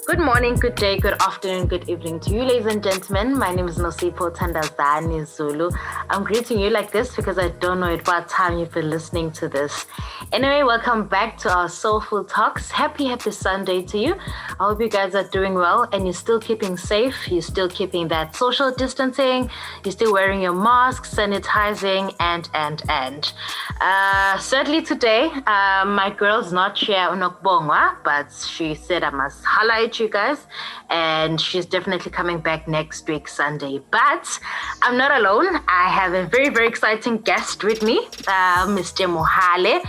Good morning, good day, good afternoon, good evening to you, ladies and gentlemen. My name is Thandazani, Zulu. I'm greeting you like this because I don't know at what time you've been listening to this. Anyway, welcome back to our Soulful Talks. Happy Sunday to you. I hope you guys are doing well and you're still keeping safe. You're still keeping that social distancing. You're still wearing your masks, sanitizing, and. Certainly today, my girl's not here, Nokubongwa, but she said I must holla at you guys, and she's definitely coming back next week, Sunday. But I'm not alone. I have a very, very exciting guest with me, Mr. Mohale.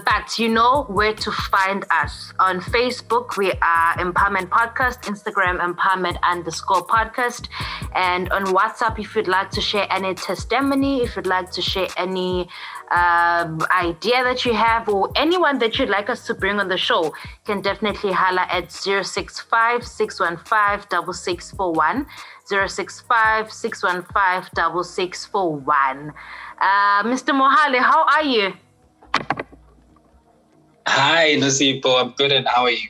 But you know where to find us. On Facebook, we are Empowerment Podcast, Instagram, Empowerment_podcast. And on WhatsApp, if you'd like to share any testimony, if you'd like to share any idea that you have or anyone that you'd like us to bring on the show, can definitely holla at 065-615-6641. 065-615-6641. Mr. Mohale, how are you? Hi, Nosipo. I'm good, and how are you?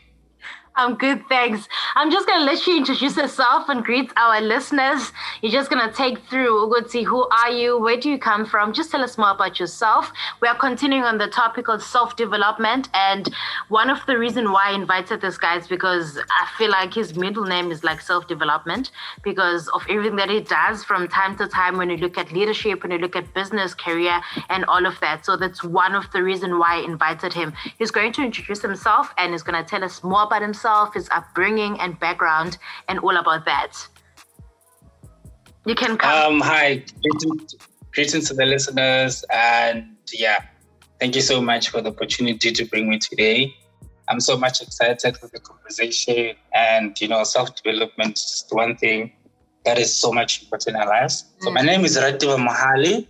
I'm good, thanks. I'm just going to let you introduce yourself and greet our listeners. You're just going to take through Uguti, who are you? Where do you come from? Just tell us more about yourself. We are continuing on the topic of self-development. And one of the reasons why I invited this guy is because I feel like his middle name is like self-development because of everything that he does from time to time when you look at leadership, when you look at business, career, and all of that. So that's one of the reasons why I invited him. He's going to introduce himself and he's going to tell us more about himself, his upbringing and background, and all about that. You can come. Hi, greetings to the listeners, and thank you so much for the opportunity to bring me today. I'm so much excited for the conversation, and self-development is one thing that is so much important in our lives. So my name is Ratiba Mohale.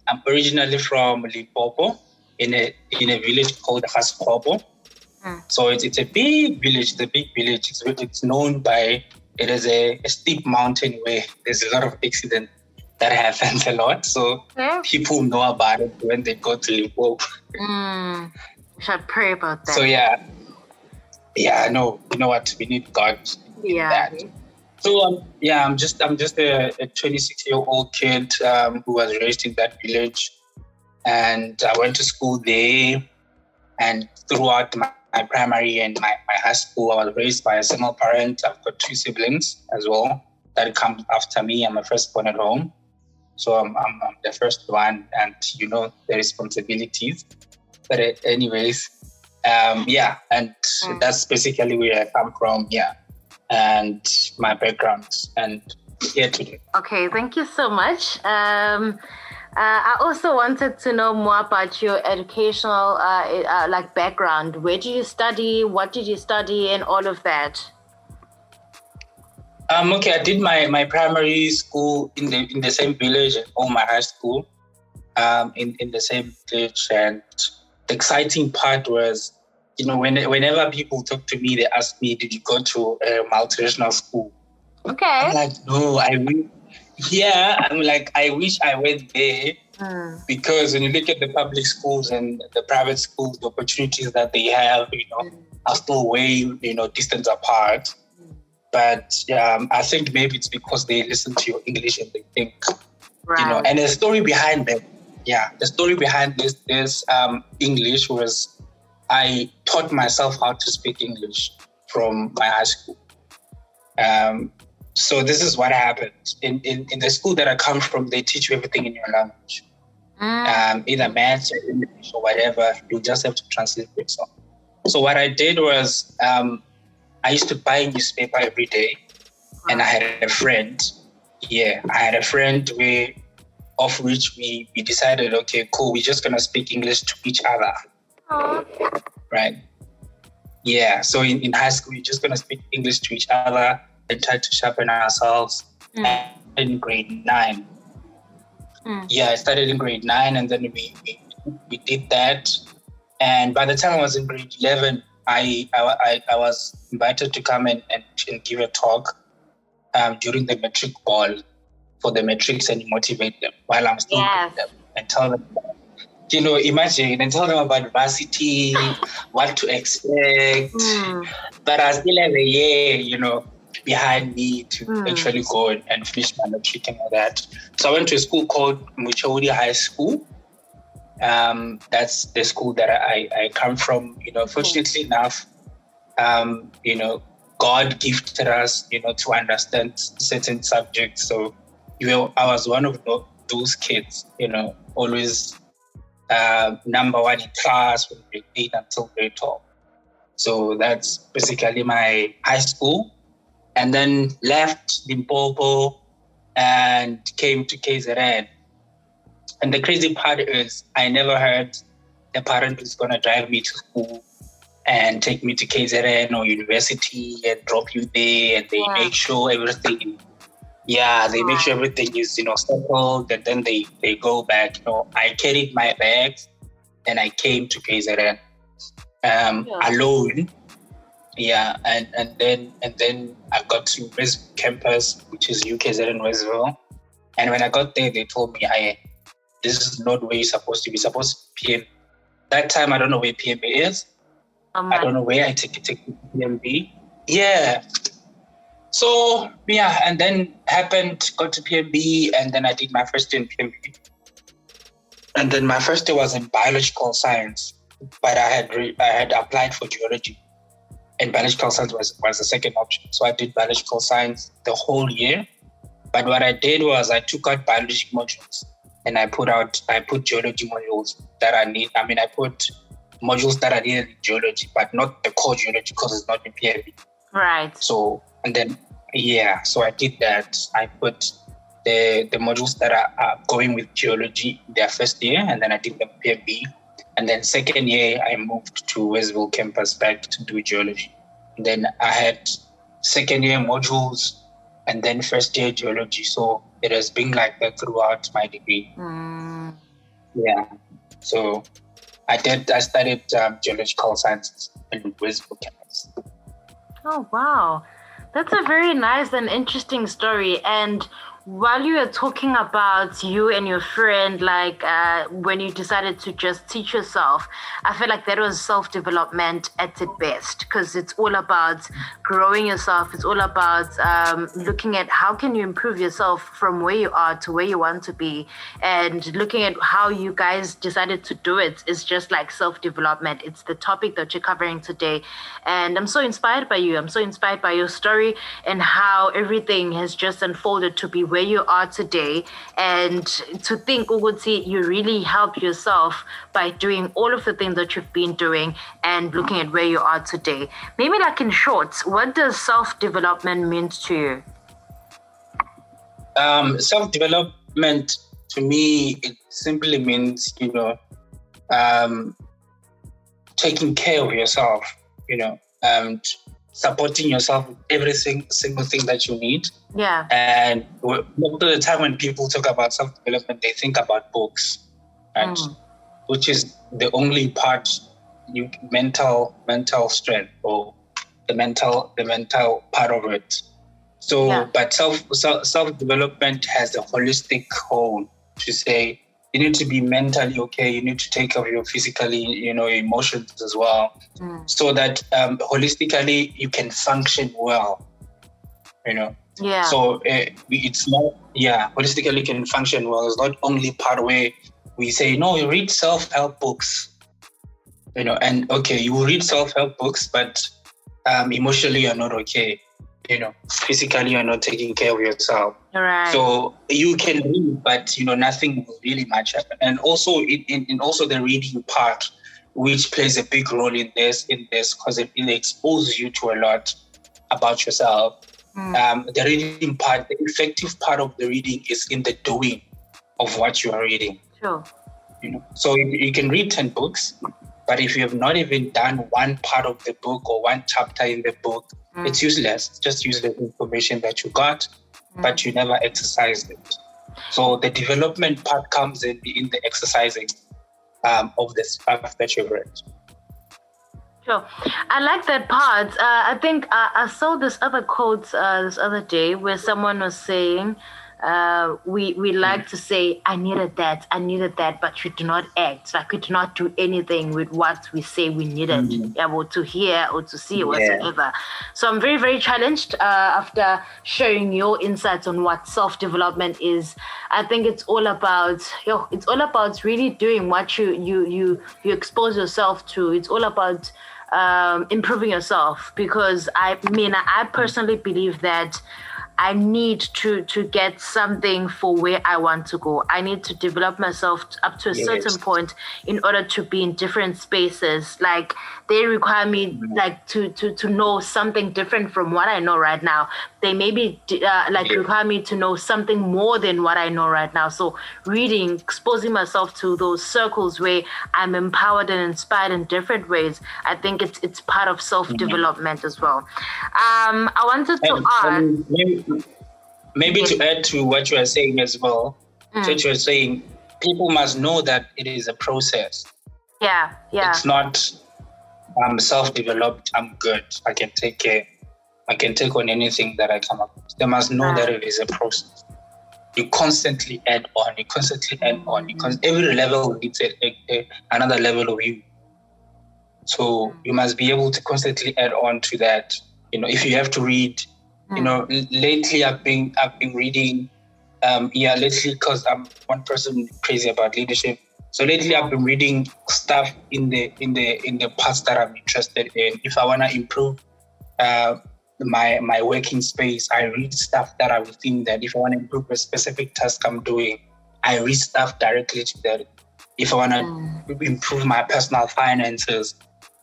I'm originally from Limpopo, in a village called Haskobo. So it's a big village. It's known by, it is a steep mountain where there's a lot of accidents that happens a lot. So people know about it when they go to Limpopo. We should pray about that. So I know. You know what? We need God in that. So I'm just a 26-year-old kid who was raised in that village, and I went to school there, and throughout my primary and my high school, I was raised by a single parent. I've got 2 siblings as well that come after me. I'm a firstborn at home. So I'm the first one, and the responsibilities. But anyways, and that's basically where I come from, and my background, and here today. Okay, thank you so much. I also wanted to know more about your educational background. Where did you study? What did you study? And all of that. I did my primary school in the same village, and all my high school in the same village. And the exciting part was, whenever people talk to me, they ask me, "Did you go to a multiracial school?" Okay. I'm like, "No, I will." Yeah, I'm like, I wish I went there because when you look at the public schools and the private schools, the opportunities that they have, are still way, distance apart. But I think maybe it's because they listen to your English and they think, and the story behind that. Yeah, the story behind this English was I taught myself how to speak English from my high school. So this is what happened. In the school that I come from, they teach you everything in your language. Either maths or English or whatever. You just have to translate yourself. So what I did was I used to buy a newspaper every day, and I had a friend. I had a friend of which we decided, okay, cool, we're just going to speak English to each other. Right? Yeah, so in high school, we're just going to speak English to each other and try to sharpen ourselves. In grade 9. I started in grade 9, and then we did that. And by the time I was in grade 11, I was invited to come and give a talk during the matric ball for the matrics and motivate them while I'm still with them and tell them imagine and tell them about varsity, what to expect. But I still have a year, behind me to actually go and finish my matric and all that. So I went to a school called Muchaudi High School. That's the school that I come from. Fortunately enough, God gifted us, to understand certain subjects. So, I was one of those kids, always number one in class from grade 8 until grade 12. So that's basically my high school. And then left Limpopo and came to KZN. And the crazy part is I never heard the parent who's going to drive me to school and take me to KZN or university and drop you there, and they make sure everything make sure everything is, settled, and then they go back. I carried my bags and I came to KZN alone. Yeah, and then I got to West campus, which is UKZN Westville. And when I got there, they told me, "Hey, this is not where you're supposed to be. Supposed to PM." That time, I don't know where PMB is. I don't know where I take it to PMB. Yeah. So, and then got to PMB, and then I did my first year in PMB. And then my first year was in biological science, but I had applied for geology, and biological science was the second option. So I did biological science the whole year. But what I did was I took out biology modules, and I put geology modules that I need. I mean, I put modules that are needed in geology, but not the core geology because it's not in PMB. Right. So, and then, so I did that. I put the modules that are going with geology their first year, and then I did the PMB. And then second year, I moved to Westville campus back to do geology. And then I had second year modules and then first year geology. So it has been like that throughout my degree. Yeah. So I studied geological sciences in Westville campus. Oh, wow. That's a very nice and interesting story. And while you were talking about you and your friend, when you decided to just teach yourself, I feel like that was self-development at its best, because it's all about growing yourself. It's all about looking at how can you improve yourself from where you are to where you want to be, and looking at how you guys decided to do it is just like self-development. It's the topic that you're covering today. And I'm so inspired by you. I'm so inspired by your story and how everything has just unfolded to be where you are today, and to think, Uguti, you really help yourself by doing all of the things that you've been doing and looking at where you are today. Maybe in short, what does self-development mean to you? Self-development to me, it simply means, taking care of yourself, and supporting yourself with every single thing that you need. Yeah. And most of the time when people talk about self-development, they think about books, right? Which is the only part, mental strength, or the mental part of it. So, but self-development has a holistic whole to say, you need to be mentally okay. You need to take care of your physically, emotions as well, so that holistically you can function well. Yeah. So it's not, holistically you can function well. It's not only part where we say, no, you read self-help books, and okay, you will read self-help books, but emotionally you're not okay. Physically you're not taking care of yourself. Right. So you can read, but nothing will really much happen. And also in also the reading part, which plays a big role in this because it exposes you to a lot about yourself. The reading part, the effective part of the reading is in the doing of what you are reading. Sure. So you can read 10 books, but if you have not even done one part of the book or one chapter in the book, it's useless. It's just useless information that you got, but you never exercised it. So the development part comes in the exercising of the stuff that you've read. Sure. I like that part. I think I saw this other quote this other day where someone was saying we like to say, I needed that, but we do not act. Like we do not do anything with what we say we needed, able to hear or to see whatsoever. So I'm very, very challenged after sharing your insights on what self-development is. I think it's all about really doing what you expose yourself to. It's all about improving yourself, because I personally believe that I need to get something for where I want to go. I need to develop myself up to a certain point in order to be in different spaces. Like they require me like to know something different from what I know right now. They maybe require me to know something more than what I know right now. So reading, exposing myself to those circles where I'm empowered and inspired in different ways, I think it's part of self-development as well. I wanted to ask... Maybe to add to what you are saying as well, what you are saying, people must know that it is a process. Yeah. It's not self-developed, I'm good, I can take on anything that I come up with. They must know that it is a process. You constantly add on, because every level needs another level of you. So you must be able to constantly add on to that. If you have to read, lately I've been reading, lately, because I'm one person crazy about leadership. So lately I've been reading stuff in the parts that I'm interested in. If I want to improve my working space, I read stuff that are within that. If I want to improve a specific task I'm doing, I read stuff directly to that. If I want to improve my personal finances,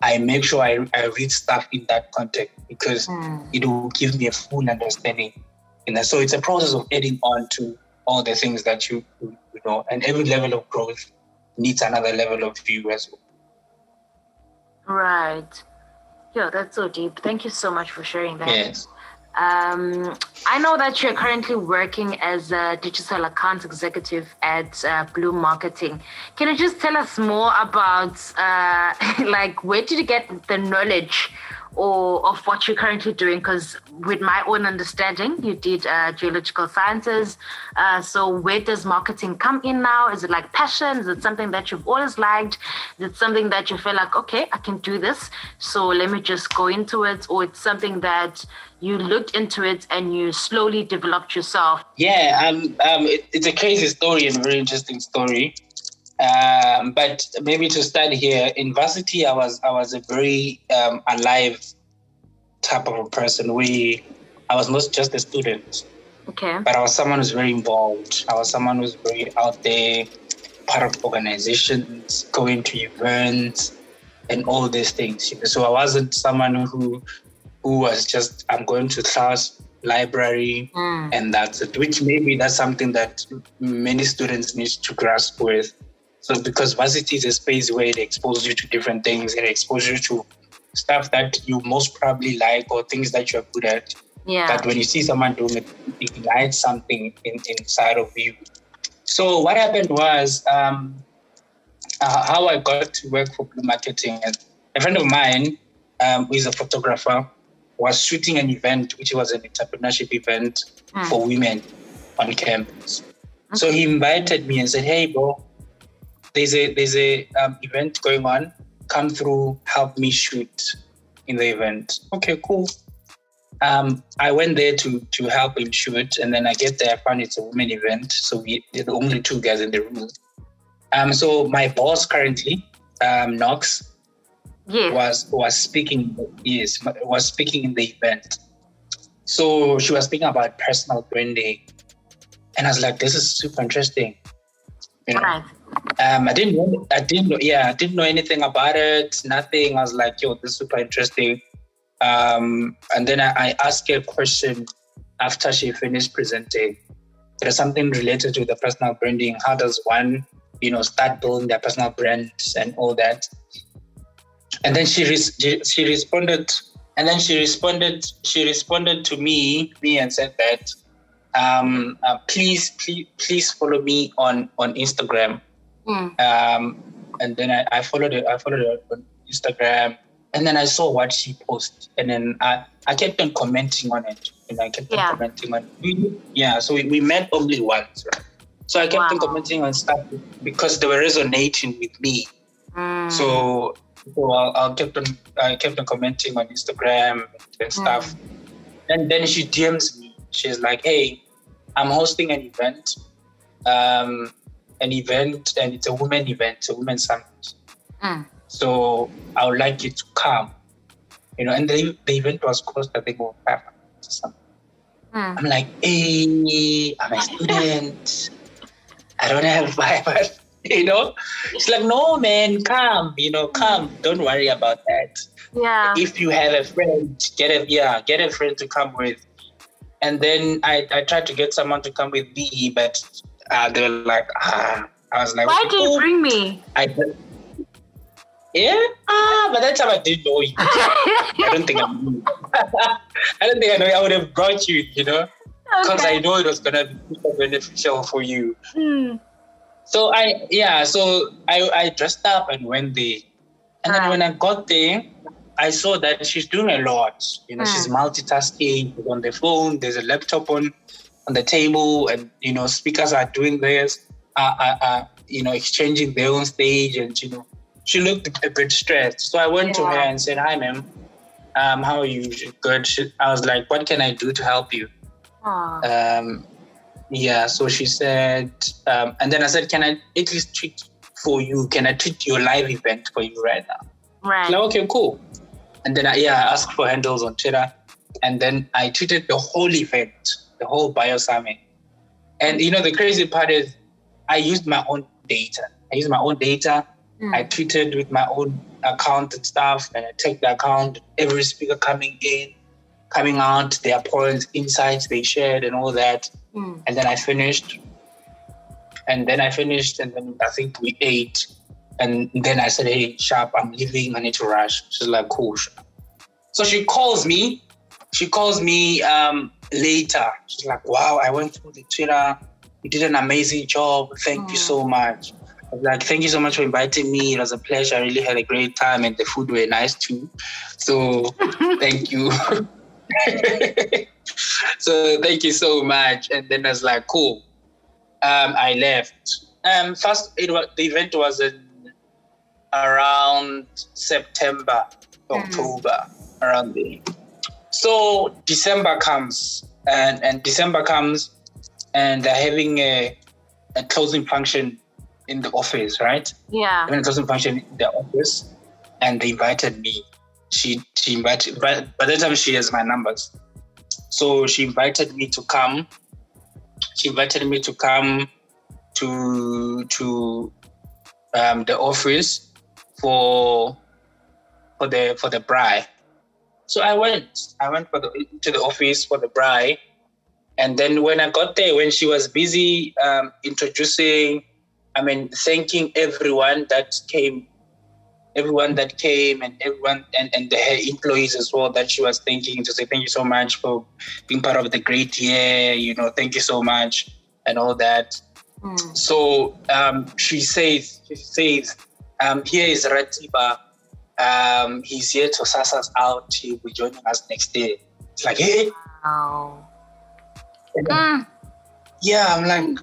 I make sure I read stuff in that context, because it will give me a full understanding. So it's a process of adding on to all the things that you know, and every level of growth needs another level of view as well. Right. Yeah, that's so deep. Thank you so much for sharing that. Yes. I know that you're currently working as a digital account executive at Bloom Marketing. Can you just tell us more about where did you get the knowledge or of what you're currently doing? Because with my own understanding, you did geological sciences. So where does marketing come in now? Is it like passion? Is it something that you've always liked? Is it something that you feel like, okay, I can do this, so let me just go into it? Or it's something that you looked into it and you slowly developed yourself? Yeah, it's a crazy story and a very interesting story. But maybe to start here, in varsity, I was a very alive type of a person. I was not just a student, but I was someone who's very involved. I was someone who's very out there, part of organizations, going to events, and all these things. So I wasn't someone who was just, I'm going to class, library, and that's it. Which maybe that's something that many students need to grasp with. So because varsity is a space where it exposes you to different things, it exposes you to stuff that you most probably like or things that you're good at. Yeah. But when you see someone doing it, it ignites something inside of you. So what happened was how I got to work for Blue Marketing. A friend of mine, who is a photographer, was shooting an event, which was an entrepreneurship event for women on campus. So he invited me and said, "Hey, bro, there's a event going on. Come through, help me shoot in the event." Okay, cool. I went there to help him shoot, and then I get there, I found it's a women event, so we're the only two guys in the room. So my boss currently, Knox, was speaking. Yes, was speaking in the event. So she was speaking about personal branding, and I was like, "This is super interesting." Right. I didn't know anything about it. Nothing. I was like, "Yo, this is super interesting." And then I asked her a question after she finished presenting. There's something related to the personal branding. How does one, start building their personal brands and all that? And then she responded. And then she responded to me and said that, please follow me on Instagram. And then I followed her on Instagram. And then I saw what she posted, and then I kept on commenting on it. I kept on commenting on it. Yeah, so we met only once, right? So I kept on commenting on stuff because they were resonating with me. So I kept on commenting on Instagram and stuff. And then she DMs me. She's like, "Hey, I'm hosting an event, and it's a women event, a women's summit. So I would like you to come, and the event was cost, I think, over 500 or something. I'm like, hey, I'm a student. I don't have 500, She's like, no, man, come, come. Don't worry about that. Yeah. If you have a friend, get a friend to come with. And then I tried to get someone to come with me, but they were like, I was like, why did you bring me? But that time I didn't know you. I don't think I knew. I would have brought you, because I know it was gonna be super beneficial for you. So I dressed up and went there. And then when I got there, I saw that she's doing a lot. She's multitasking. She's on the phone. There's a laptop on the table, and speakers are doing this. Exchanging their own stage, and she looked a bit stressed. So I went to her and said, "Hi, ma'am. How are you? Good." I was like, "What can I do to help you?" So she said, and then I said, "Can I at least treat for you? Can I treat your live event for you right now?" Right. Like, okay, cool. And then I asked for handles on Twitter, and then I tweeted the whole event, the whole bio summit. And the crazy part is, I used my own data. I tweeted with my own account and stuff, and I tagged the account, every speaker coming in, coming out, their points, insights they shared, and all that. And then I finished. And then I think we ate. And then I said, "Hey, Sharp, I'm leaving. I need to rush." She's like, "Cool." So she calls me. Later. She's like, "Wow, I went through the Twitter. You did an amazing job. Thank you so much." I was like, "Thank you so much for inviting me. It was a pleasure. I really had a great time, and the food were nice too. So thank you." So thank you so much. And then I was like, "Cool." I left. First, the event was in around September, October, around there. So December comes, and they're having a closing function in the office, right? Yeah. Having a closing function in the office, and they invited me. She invited, but by that time she has my numbers, so she invited me to come. To the office for the bride. So I went to the office for the bride, and then when I got there, when she was busy thanking everyone that came, and everyone and her employees as well that she was thanking, to say thank you so much for being part of the great year. Thank you so much and all that. So she says, here is Ratiba. He's here to suss us out. He'll be joining us next day. It's like, hey. Wow. Yeah, I'm like,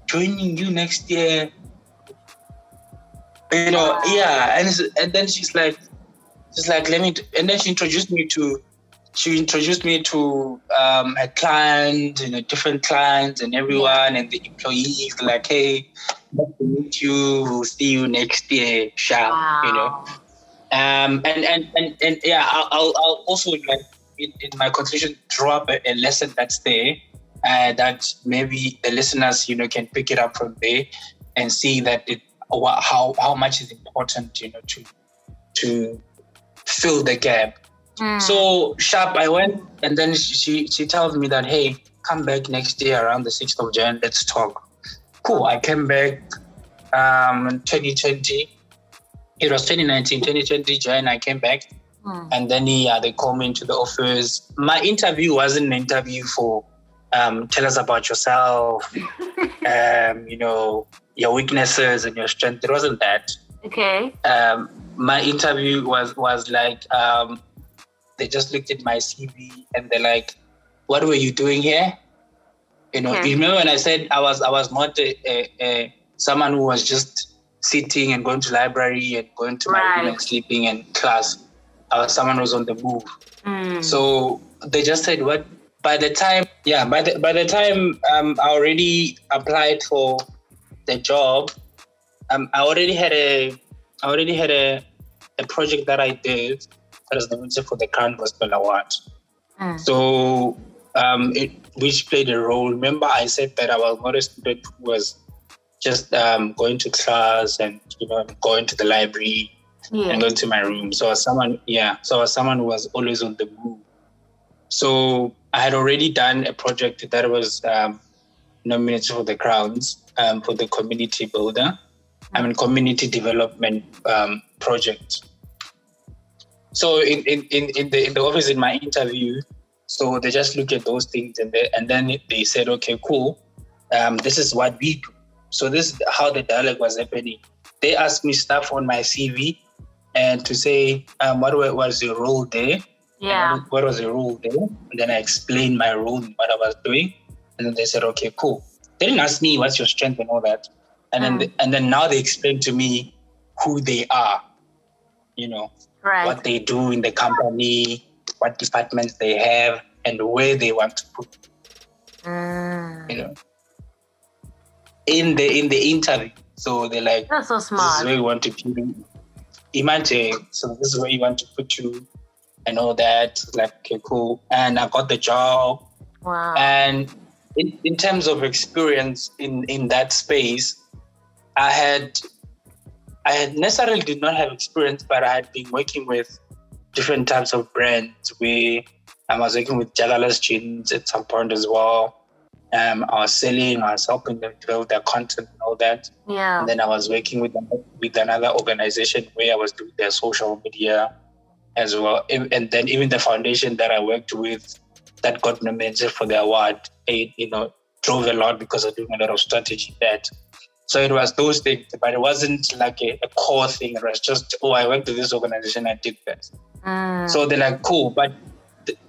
joining you next year. And then she's like, let me. And then she introduced me to a client, different clients and everyone, and the employees. Like, hey, nice to meet you. We'll see you next year, sharp. Wow. I'll also, like, in my conclusion, draw up a lesson that's there, that maybe the listeners, can pick it up from there and see that how much is important, to fill the gap. So sharp, I went, and then she tells me that, hey, come back next year around the 6th of Jan, let's talk. Cool. I came back 2020. It was 2020 Jan, I came back. And then they called me into the office. My interview wasn't an interview for tell us about yourself, your weaknesses and your strength. It wasn't that. Okay. my interview was like, they just looked at my CV and they're like, "What were you doing here?" You know, you remember when I said I was not a someone who was just sitting and going to library and going to my room and sleeping in class. I was someone who was on the move. So they just said, "What?" By the time I already applied for the job, I already had a project that I did that was nominated for the Crown Gospel Award. So which played a role. Remember, I said that I was not a student who was just going to class and going to the library and going to my room. So I was someone who was always on the move. So I had already done a project that was nominated for the Crowns for the community builder. Community development project. So in the office in my interview, so they just look at those things and then they said, "Okay, cool. This is what we do." So this is how the dialogue was happening. They asked me stuff on my CV and to say what was your role there. Yeah. What was your role there? And then I explained my role and what I was doing. And then they said, "Okay, cool." They didn't ask me what's your strength and all that. And then now they explain to me who they are, what they do in the company, what departments they have, and where they want to put. In the interview. So they're like, "That's so smart. This is where we want to put you. Imagine, so this is where you want to put you and all that." Like, okay, cool. And I got the job. Wow. And in terms of experience in that space, I had necessarily did not have experience, but I had been working with different types of brands. I was working with Jalala's jeans at some point as well. I was helping them build their content and all that. Yeah. And then I was working with another organization where I was doing their social media as well. And then even the foundation that I worked with that got nominated for the award, drove a lot because of doing a lot of strategy there. So it was those things, but it wasn't like a core thing. It was just, I went to this organization, I did that. So they're like, cool.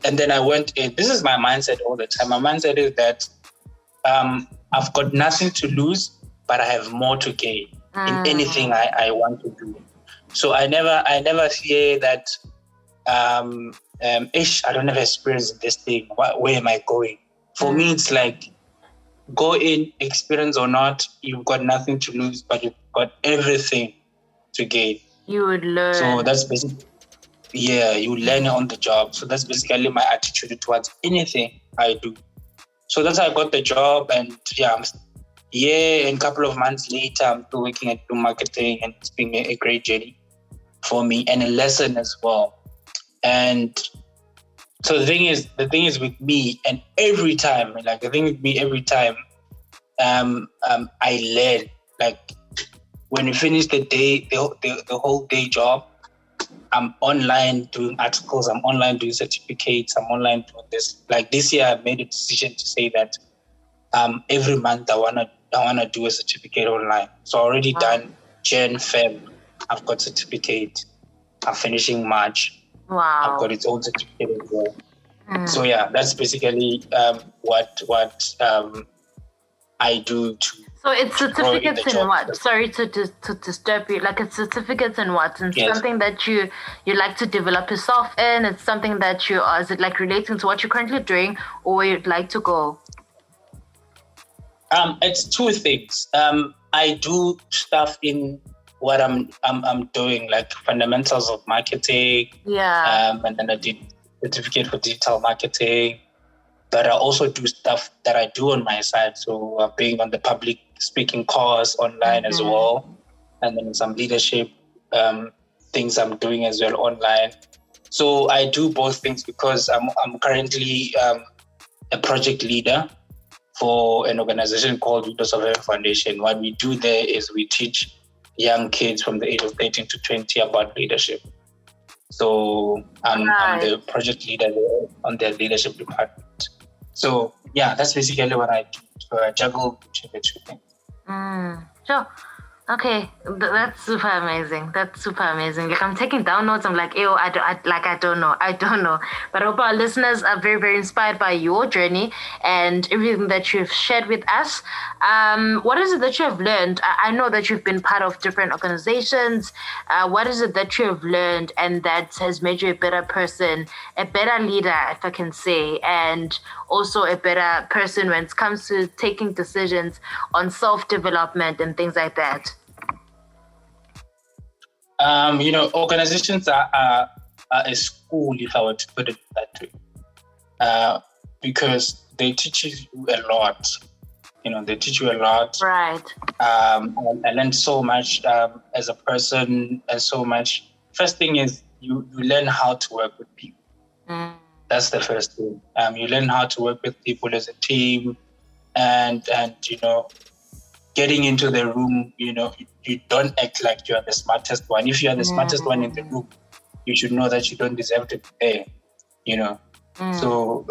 And then I went in. This is my mindset all the time. My mindset is that I've got nothing to lose, but I have more to gain in anything I want to do. So I never fear that, I don't have experience in this thing. Where am I going? For me, it's like, go in, experience or not, you've got nothing to lose, but you've got everything to gain. You would learn. So that's basically, you learn on the job. So that's basically my attitude towards anything I do. So that's how I got the job, and and a couple of months later, I'm still working at marketing, and it's been a great journey for me and a lesson as well. And so the thing is with me, and every time, I learn. Like when we finish the day, the whole day job, I'm online doing articles, I'm online doing certificates, I'm online doing this. Like this year, I made a decision to say that every month I wanna do a certificate online. So I already done Jan, Feb. I've got certificate. I'm finishing March. Wow. I've got its own certificate as well. So that's basically what I do to. So it's certificates in what? Sorry to disturb you. Like it's certificates in what? And something that you like to develop yourself in. It's something that is it like relating to what you're currently doing, or where you'd like to go? It's two things. I do stuff in what I'm doing, like fundamentals of marketing. Yeah. And then I did certificate for digital marketing, but I also do stuff that I do on my side. So being on the public speaking course online as well, and then some leadership things I'm doing as well online. So I do both things because I'm currently a project leader for an organization called Widows of Heaven Foundation. What we do there is we teach young kids from the age of 13 to 20 about leadership. So I'm the project leader on their leadership department. So that's basically what I do. So I juggle between the two things. Sure. Okay, that's super amazing. That's super amazing. Like I'm taking down notes. I'm like, ew, I don't know. But I hope our listeners are very, very inspired by your journey and everything that you've shared with us. What is it that you have learned? I know that you've been part of different organizations. What is it that you have learned and that has made you a better person, a better leader, if I can say, and also a better person when it comes to taking decisions on self-development and things like that? Organizations are a school, if I were to put it that way, because they teach you a lot. They teach you a lot. Right. I learned so much as a person, and so much. First thing is you learn how to work with people. That's the first thing. You learn how to work with people as a team, and getting into the room, you don't act like you are the smartest one. If you are the smartest one in the room, you should know that you don't deserve to be there, So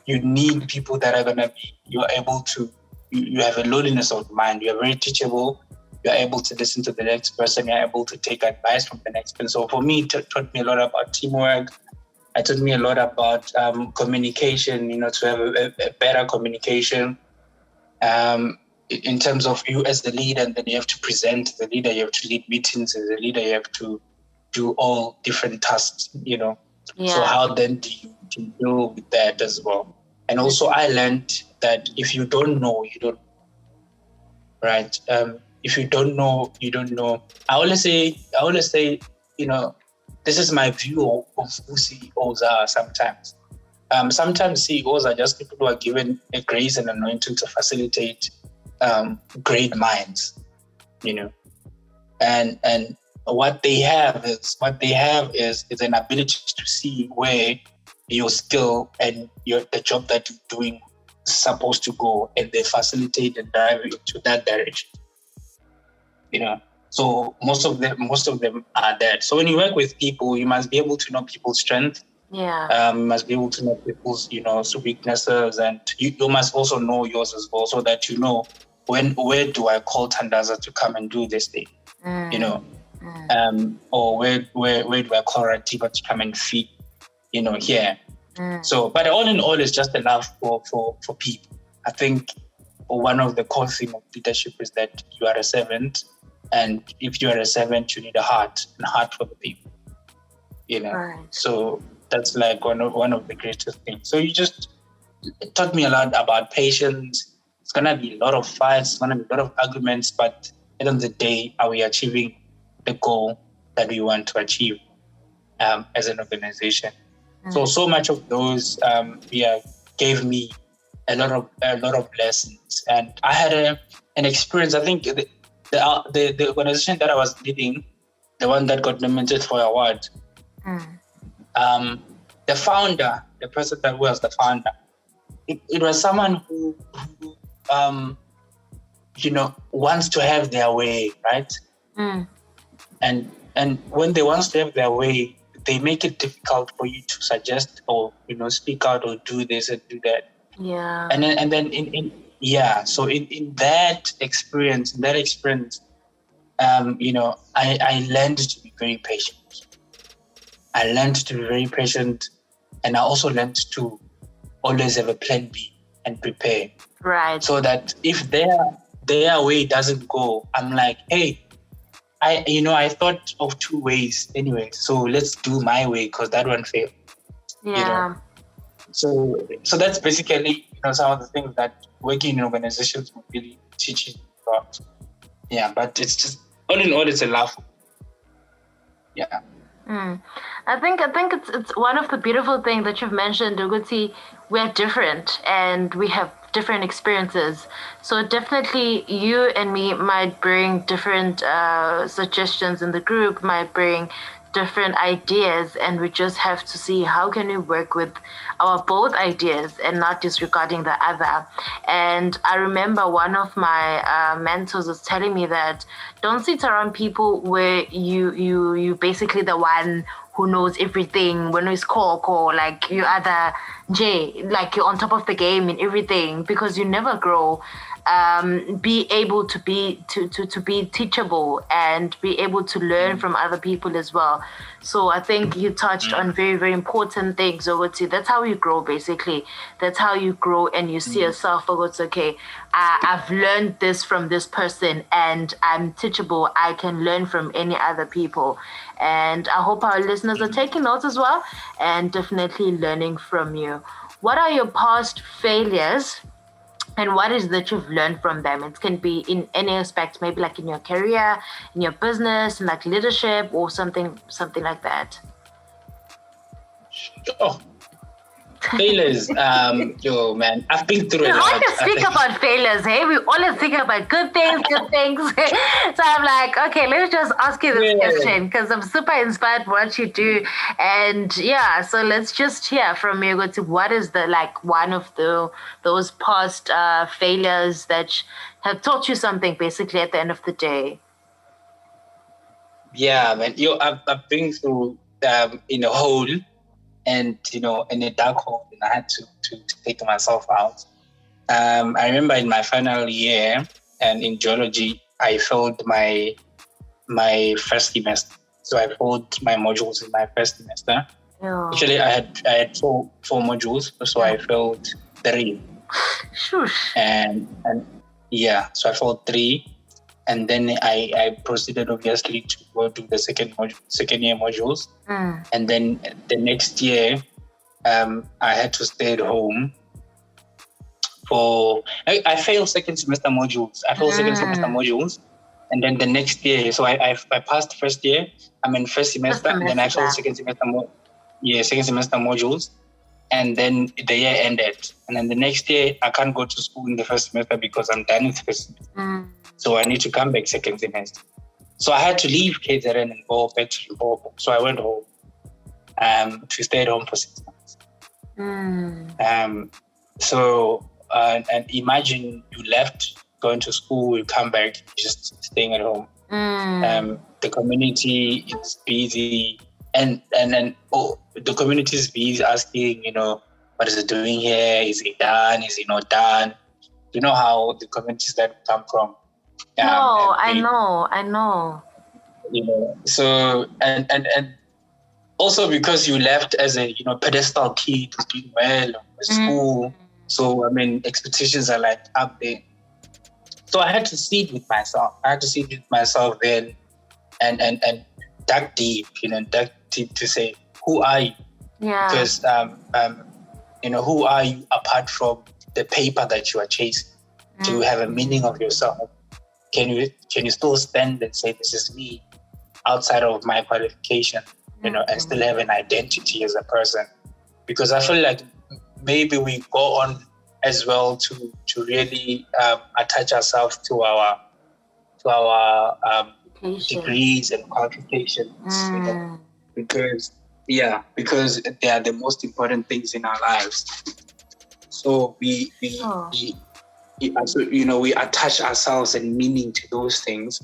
you need people that are going to be, you have a loneliness of mind. You are very teachable. You are able to listen to the next person. You are able to take advice from the next person. So for me, it taught me a lot about teamwork. It taught me a lot about communication, to have a better communication. In terms of you as the leader, and then you have to present the leader, you have to lead meetings as a leader, you have to do all different tasks, Yeah. So how then do you deal with that as well? And also I learned that if you don't know, you don't, right? If you don't know, you don't know. I always say, this is my view of who CEOs are sometimes. Sometimes CEOs are just people who are given a grace and anointing to facilitate great minds, and what they have is an ability to see where your skill and the job that you're doing is supposed to go, and they facilitate and drive you to that direction. So most of them are that. So when you work with people, you must be able to know people's strength. Yeah. You must be able to know people's, weaknesses, and you must also know yours as well, so that where do I call Thandaza to come and do this thing, or where do I call Ratiba to come and feed, here. So, but all in all, it's just a love for people. I think one of the core things of leadership is that you are a servant, and if you are a servant, you need a heart for the people, Right. So that's like one of the greatest things. So it taught me a lot about patience. It's gonna be a lot of fights, it's gonna be a lot of arguments, but at the end of the day, are we achieving the goal that we want to achieve as an organization? So much of those gave me a lot of lessons, and I had an experience. I think the organization that I was leading, the one that got nominated for an award. The founder, the person that was the founder, it was someone who wants to have their way, right? And when they want to have their way, they make it difficult for you to suggest or speak out or do this and do that. Yeah. And then so in that experience, I learned to be very patient. I learned to be very patient, and I also learned to always have a plan B and prepare. Right. So that if their way doesn't go, I'm like, hey, I thought of two ways anyway, so let's do my way because that one failed. Yeah. So that's basically some of the things that working in organizations will really teach you about. Yeah, but it's just all in all, it's a laugh. Yeah. I think it's one of the beautiful things that you've mentioned, Uguti. We're different and we have different experiences. So definitely you and me might bring different suggestions in the group, might bring different ideas, and we just have to see how can we work with our both ideas and not disregarding the other. And I remember one of my mentors was telling me that don't sit around people where you basically the one who knows everything, when it's call, like you are the J, like you're on top of the game in everything, because you never grow. Be able to be teachable and be able to learn from other people as well. So I think you touched on very, very important things, Ogoti. That's how you grow, basically. That's how you grow, and you see yourself, Ogoti, okay, I've learned this from this person and I'm teachable. I can learn from any other people. And I hope our listeners are taking notes as well and definitely learning from you. What are your past failures? And what is that you've learned from them? It can be in any aspect, maybe like in your career, in your business, in like leadership or something like that. Sure. Failures, yo man, I've been through It's a hard lot. to speak about failures, hey? We always think about good things. So I'm like, okay, let's just ask you this question because I'm super inspired by what you do. And yeah, so let's just hear from you. Go to what is the like one of those past failures that have taught you something basically at the end of the day. Yeah, man, I've been through in a hole. And, in a dark hole, and I had to take myself out. I remember in my final year and in geology, I failed my first semester. So I failed my modules in my first semester. Yeah. Actually, I had four modules, so I failed 3. Shush. And yeah, so I failed 3. And then I proceeded, obviously, to go to the second year modules. And then the next year, I had to stay at home I failed second semester modules. And then the next year, so I passed first year. I'm in first semester, and then I failed second semester modules. And then the year ended. And then the next year, I can't go to school in the first semester because I'm done with first semester. So I need to come back second semester. So I had to leave KZN and go back to Limpopo. So I went home to stay at home for 6 months. So imagine you left, going to school, you come back, just staying at home. The community is busy, and then the community is busy asking, what is it doing here? Is it done? Is it not done? You know how the communities that come from. I know. So and also because you left as a pedestal kid who's doing well at school, so expectations are like up there. So I had to sit with myself. Then and dig deep to say, who are you? Yeah. Because who are you apart from the paper that you are chasing? Do you have a meaning of yourself? Can you still stand and say, this is me, outside of my qualification, and still have an identity as a person? Because I feel like maybe we go on as well to really attach ourselves to our degrees and qualifications, because they are the most important things in our lives. So we attach ourselves and meaning to those things,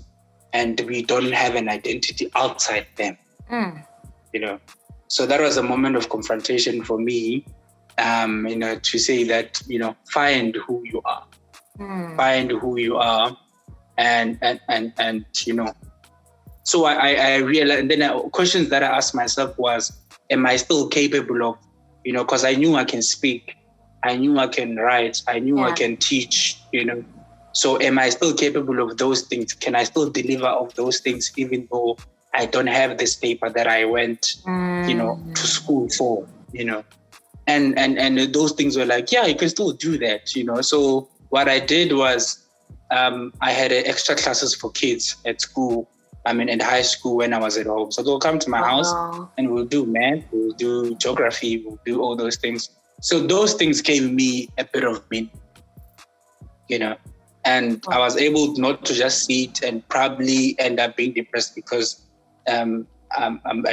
and we don't have an identity outside them. So that was a moment of confrontation for me, to say that, find who you are. Find who you are, and so I realized, and then questions that I asked myself was, am I still capable of, because I knew I can speak, I knew I can write, I knew I can teach, So am I still capable of those things? Can I still deliver of those things even though I don't have this paper that I went, to school for, And those things were like, yeah, you can still do that, So what I did was, I had extra classes for kids at school. In high school when I was at home. So they'll come to my house and we'll do math, we'll do geography, we'll do all those things. So those things gave me a bit of meaning, and I was able not to just sit and probably end up being depressed because I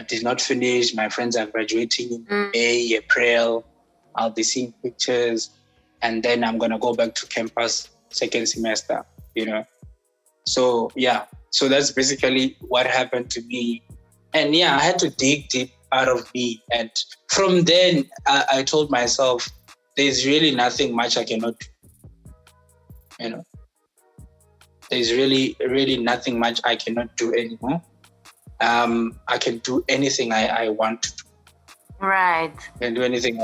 did not finish. My friends are graduating in May, April. I'll be seeing pictures, and then I'm going to go back to campus second semester, So, yeah. So that's basically what happened to me. And I had to dig deep out of me. And from then, I told myself, there's really nothing much I cannot do. You know, there's really nothing much I cannot do anymore. I can do anything I want to do. Right. I can do anything.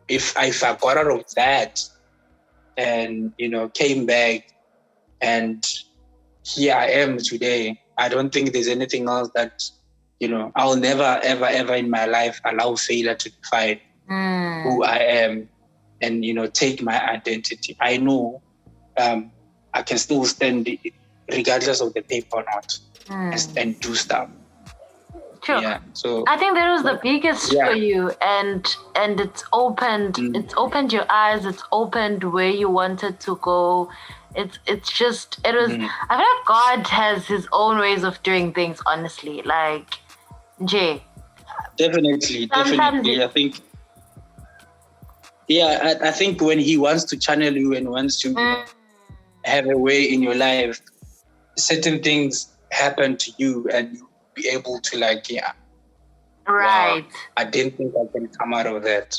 If I got out of that and, came back, and here I am today, I don't think there's anything else that, I'll never, ever, ever in my life allow failure to define who I am and, take my identity. I know I can still stand regardless of the paper or not and do stuff. Sure. Yeah, so I think that was the biggest for you, and it's opened your eyes, it's opened where you wanted to go. I feel like God has his own ways of doing things, honestly. Like, Jay. Definitely. I think I think when he wants to channel you and wants to have a way in your life, certain things happen to you and you be able to right. Wow, I didn't think I can come out of that.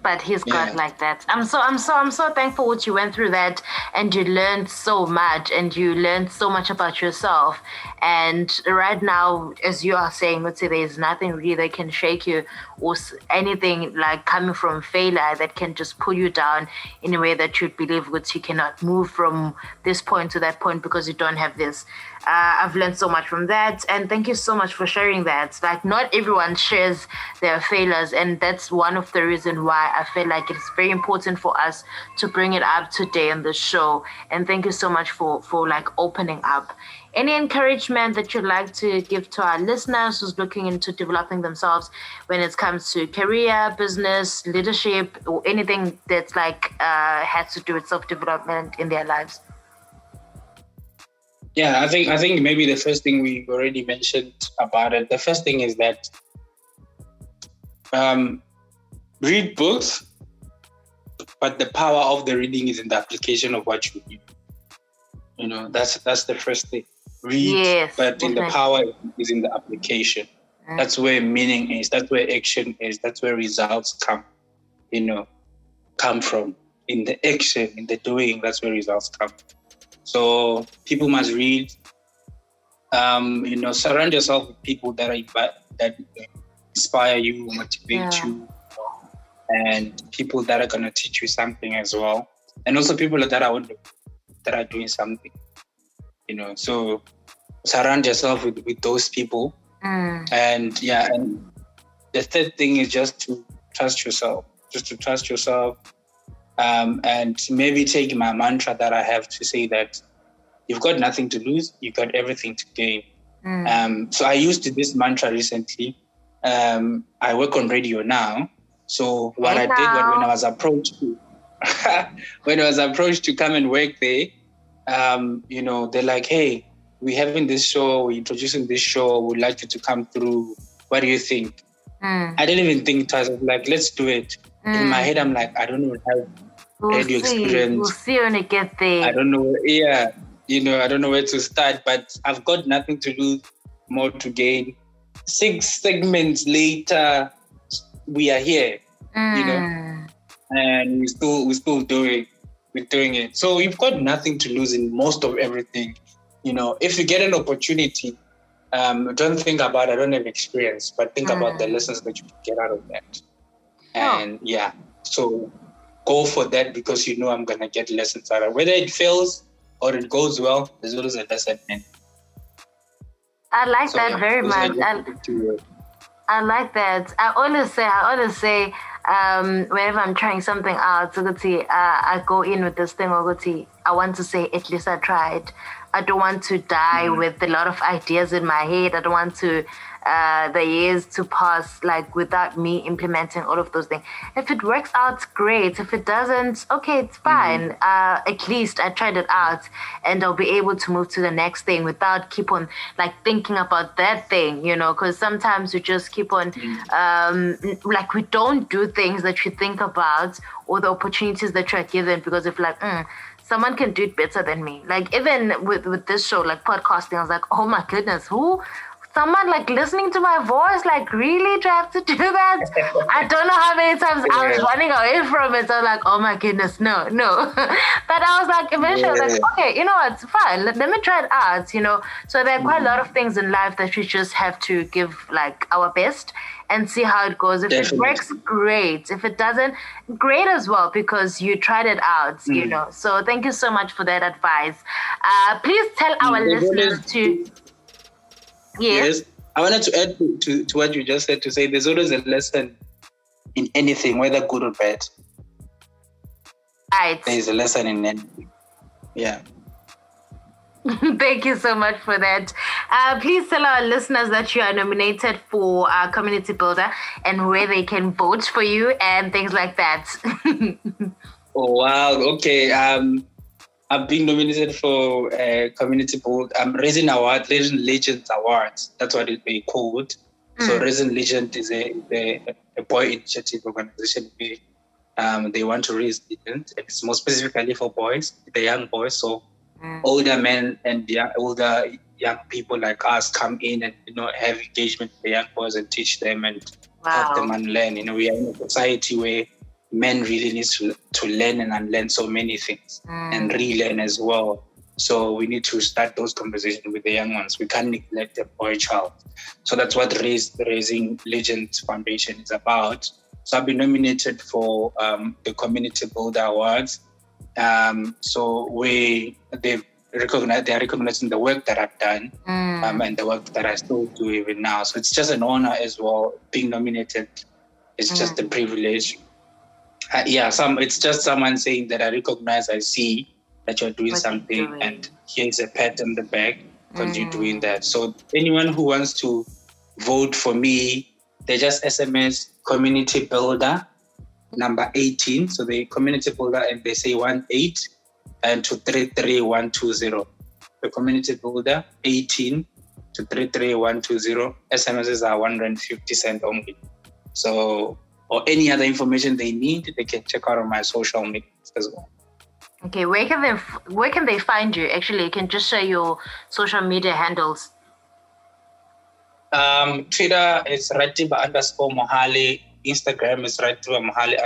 But he's got like that. I'm so thankful what you went through that, and you learned so much, and you learned so much about yourself. And right now, as you are saying, let's say there's nothing really that can shake you, or anything like coming from failure that can just pull you down in a way that you'd believe that you cannot move from this point to that point because you don't have this. I've learned so much from that, and thank you so much for sharing that. Like, not everyone shares their failures, and that's one of the reasons why I feel like it's very important for us to bring it up today on the show. And thank you so much for like opening up. Any encouragement that you'd like to give to our listeners who's looking into developing themselves when it comes to career, business, leadership, or anything that's like has to do with self-development in their lives? Yeah, I think maybe the first thing we already mentioned about it. The first thing is that read books, but the power of the reading is in the application of what you read. That's the first thing. Read, but in the power is in the application. That's where meaning is. That's where action is. That's where results come from. In the action, in the doing, that's where results come. So people must read. Surround yourself with people that inspire you, motivate you, and people that are gonna teach you something as well, and also people that are doing something. So surround yourself with those people. And the third thing is just to trust yourself. And maybe take my mantra that I have to say that you've got nothing to lose, you've got everything to gain. So I used this mantra recently. I work on radio now. So what I did when I was approached to come and work there, they're like, hey, we're having this show, we're introducing this show, we'd like you to come through. What do you think? I didn't even think twice. I was like, let's do it. In my head, I'm like, I don't even have radio experience. We'll see when it gets there. I don't know. I don't know where to start, but I've got nothing to lose, more to gain. 6 segments later, we are here, and we're still doing it. So you've got nothing to lose in most of everything. If you get an opportunity, don't think about I don't have experience, but think about the lessons that you can get out of that. And so go for that, because I'm gonna get lessons out of it. Whether it fails or it goes well, there's always a lesson in. I like that very much. I like that. I always say, whenever I'm trying something out, I go in with this thing, I want to say, at least I tried. I don't want to die with a lot of ideas in my head. I don't want to the years to pass like without me implementing all of those things. If it works out, great. If it doesn't, okay, it's fine. At least I tried it out, and I'll be able to move to the next thing without keep on like thinking about that thing, because sometimes we just keep on like we don't do things that you think about or the opportunities that you're given because of like someone can do it better than me. Like even with this show, like podcasting, I was like, oh my goodness, who someone like listening to my voice, like really to have to do that. I don't know how many times I was running away from it. So I was like, oh my goodness, no. But I was like, eventually I was like, okay, you know what, it's fine. Let me try it out, you know. So there are quite a lot of things in life that we just have to give like our best and see how it goes. If it works, great. If it doesn't, great as well, because you tried it out, you know. So thank you so much for that advice. Please tell our listeners to... Yes. I wanted to add to what you just said, to say there's always a lesson in anything, whether good or bad. Right. There is a lesson in anything. Yeah. Thank you so much for that. Please tell our listeners that you are nominated for Community Builder and where they can vote for you and things like that. Oh, wow. Okay. I've been nominated for Community Build. Resin Legends Awards. That's what it be called. So Resin Legend is a boy initiative organization. They want to raise legends. It's more specifically for boys, the young boys. So older men and older young people like us come in and have engagement with the young boys and teach them and help them unlearn. We are in a society where men really need to learn and unlearn so many things and relearn as well. So we need to start those conversations with the young ones. We can't neglect the boy child. So that's what Raising Legends Foundation is about. So I've been nominated for the Community Builder Awards. So they are recognizing the work that I've done and the work that I still do even now. So it's just an honor as well. Being nominated is just a privilege. It's just someone saying that I recognize, I see that you're doing something, and here's a pat on the back because you're doing that. So anyone who wants to vote for me, they just SMS Community Builder number 18. So the Community Builder, and they say 18 and to 33120. The Community Builder 18 to 33120. SMSs are 150 cents only. So, or any other information they need, they can check out on my social media as well. Okay, where can they find you? Actually, you can just share your social media handles. Twitter is Ratiba_Mohale. Instagram is Ratiba Mohale_.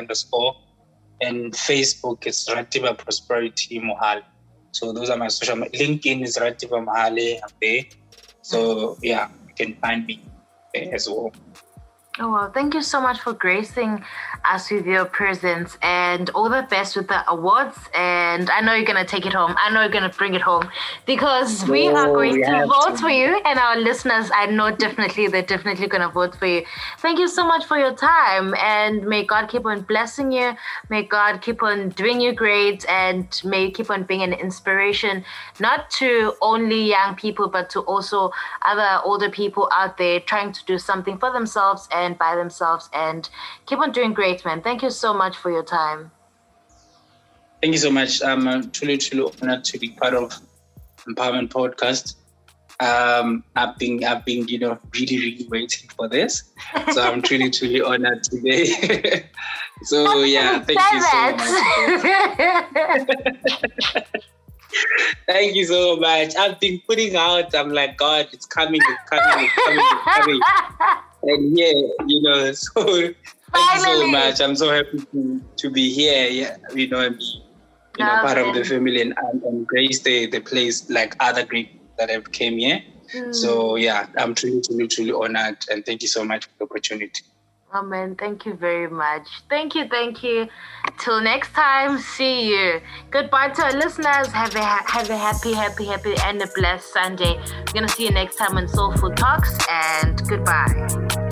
And Facebook is Ratiba Prosperity Mohale. So those are my social media. LinkedIn is Ratiba Mohale. I'm there. So you can find me there as well. Oh, well, thank you so much for gracing us with your presence, and all the best with the awards. And I know you're going to take it home. I know you're going to bring it home, because we are going to vote for you, and our listeners, I know they're definitely going to vote for you. Thank you so much for your time, and may God keep on blessing you. May God keep on doing you great, and may you keep on being an inspiration, not to only young people, but to also other older people out there trying to do something for themselves and by themselves, and keep on doing great, man. Thank you so much for your time. Thank you so much. I'm truly honored to be part of Empowerment Podcast. I've been really waiting for this. So I'm truly honored today. So thank you so much. Thank you so much. I've been putting out, I'm like, God, it's coming. And so thank you so much. I'm so happy to be here, and be part of the family and grace the place like other great people that have came here. So I'm truly honored, and thank you so much for the opportunity. Amen. Thank you very much. Thank you. Till next time, see you. Goodbye to our listeners. Have a happy and a blessed Sunday. We're gonna see you next time on Soulful Talks, and goodbye.